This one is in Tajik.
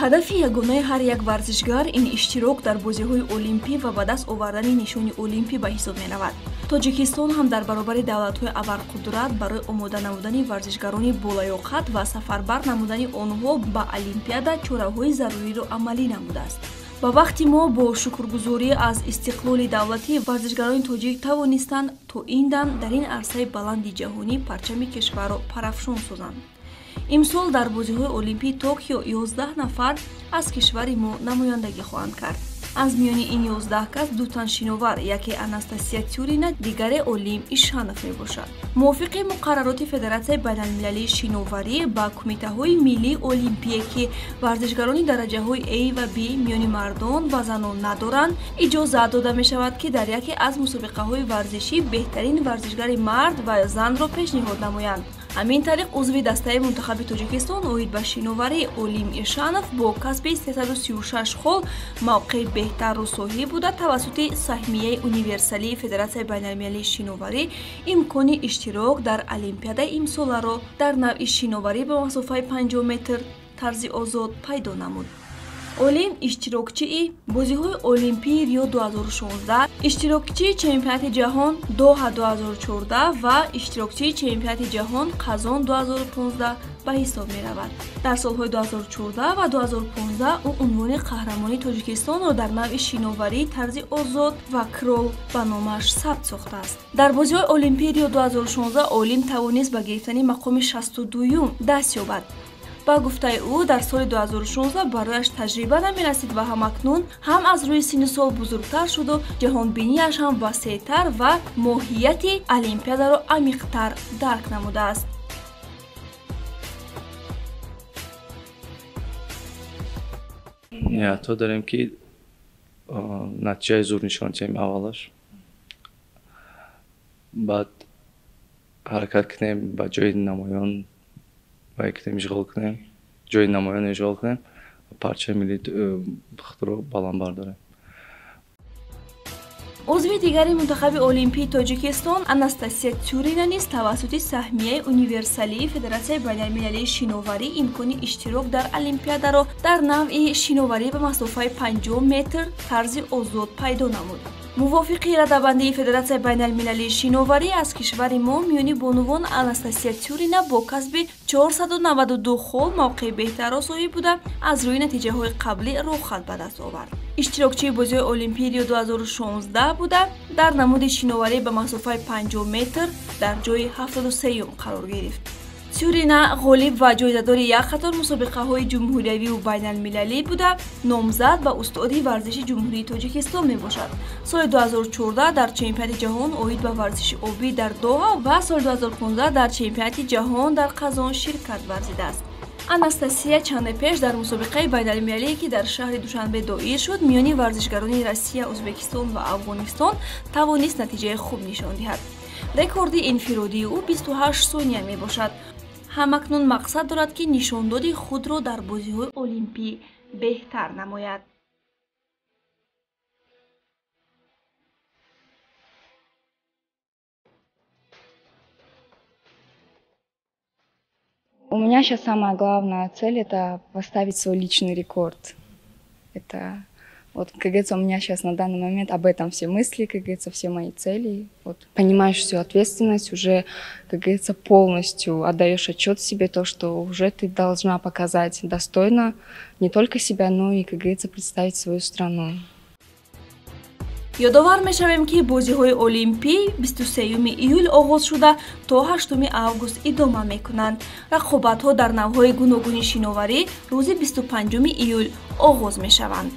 ҳадафи ягонаи ҳар як варзишгар ин иштирок дар бозиҳои олимпӣ ва ба даст овардани нишони олимпӣ ба ҳисоб меравад. Тоҷикистон ҳам дар баробари давлатҳои абарқудрат барои омода намудани варзишгарони болаёқат ва сафарбар намудани онҳо ба олимпиада чораҳои заруриро амалӣ намудааст. ба вақти мо бо шукргузорӣ аз истиқлоли давлатӣ варзишгарони тоҷик тавонистанд то ин дам дар ин арсаи баланди ҷаҳонӣ парчами кишварро парафшон созанд. имсол дар бозиҳои олимпии Токио 11 нафар аз кишвари мо намояндагӣ хоҳанд кард. аз миёни ин 11 кас дутан шиновар, яке Анастасия Тюрина, дигаре Олим Ишанов мебошад. мувофиқи муқаррароти Федератсияи байналмилалии шиноварӣ ба кумитаҳои миллии олимпие ки варзишгарони дараҷаҳои A ва B миёни мардон ва занон надоранд, иҷозат дода мешавад ки дар яке аз мусобиқаҳои варзишӣ беҳтарин варзишгари мард ва занро пешниҳод намоянд. ҳамин тариқ узви дастаи мунтахаби Тоҷикистон оид ба шиноварӣ Олим Ишанов бо касби 336 хол мавқеи беҳтарро соҳиб буда тавассути саҳмияи универсалии Федератсияи байналмилалии шиноварӣ имкони иштирок дар олимпиадаи имсоларо дар навъи шиноварӣ ба масофаи 50 метр тарзи озод пайдо намуд. Олим иштирокчии бозиҳои Олимпии Рио 2016, иштирокчии чемпионати ҷаҳон Доҳа 2014 ва иштирокчии чемпионати ҷаҳон Қазон 2015 ба ҳисоб меравад. дар солҳои 2014 ва 2015 ӯ унвони қаҳрамони Тоҷикистонро дар навъи шиноварӣ, тарзи озод ва крол ба номаш сабт сохтааст. дар бозиҳои Олимпии Рио 2016 Олим тавонист ба гирифтани мақоми 62-юм даст ёбад. ба гуфтаи ӯ дар соли 2016 барояш таҷриба намерасид ва ҳамакнун ҳам аз рӯи синну сол бузургтар шуду ҷаҳонбинияш ҳам васеътар ва моҳияти олимпиадаро амиқтар дарк намудааст. то дорем ки натиҷаи зуд нишон диҳем аввалаш, баъд ҳаракат кунем ба ҷои намоён ҷои намоён ишғол кунем, парчаи миллии худро баланд бардорем. узви дигари мунтахаби олимпии Тоҷикистон Анастасия Тюрина низ тавассути саҳмияи универсалии Федератсияи байналмилалии шиноварӣ имкони иштирок дар олимпиадаро дар навъи шиноварӣ ба масофаи 50 метр тарзи озод пайдо намуд. мувофиқи радабандии Федератсияи байналмилалии шиноварӣ аз кишвари мо миёни бонувон Анастасия Тюрина бо касби 492 хол мавқеи беҳтарро соҳиб буда аз рӯи натиҷаҳои қаблӣ рохат ба даст овард. иштирокчии бозиҳои Олимпии Рио 2016 буда дар намуди шиноварӣ ба масофаи 50 метр дар ҷои 73-юм қарор гирифт. Тюрина ғолиб ва ҷоизадори як қатор мусобиқаҳои ҷумҳуриявиву байналмилалӣ буда номзад ба устоди варзиши ҷумҳурии Тоҷикистон мебошад. соли 2014 дар чемпионати ҷаҳон оид ба варзиши обӣ дар Доҳа ва соли 2015 дар чемпионати ҷаҳон дар Қазон ширкат варзидааст. Анастасия чанде пеш дар мусобиқаи байналмилалие ки дар шаҳри Душанбе доир шуд, миёни варзишгарони Россия, Ӯзбекистон ва Афғонистон тавонист натиҷаи хуб нишон диҳад. рекорди инфиродии ӯ 28 сония мебошад. ҳамакнун мақсад дорад ки нишондоди худро дар бозиҳои олимпӣ беҳтар намояд. У меня сейчас самая главная цель — это поставить свой личный рекорд. Это, вот, как говорится, у меня сейчас на данный момент об этом все мысли, как говорится, все мои цели. Вот, понимаешь всю ответственность, уже, как говорится, полностью отдаешь отчет себе, то, что уже ты должна показать достойно не только себя, но и, как говорится, представить свою страну. ёдовар мешавем ки бозиҳои олимпӣ 23 июл оғоз шуда то 8 август идома мекунанд. рақобатҳо дар навъҳои гуногуни шиноварӣ рӯзи 25 июл оғоз мешаванд.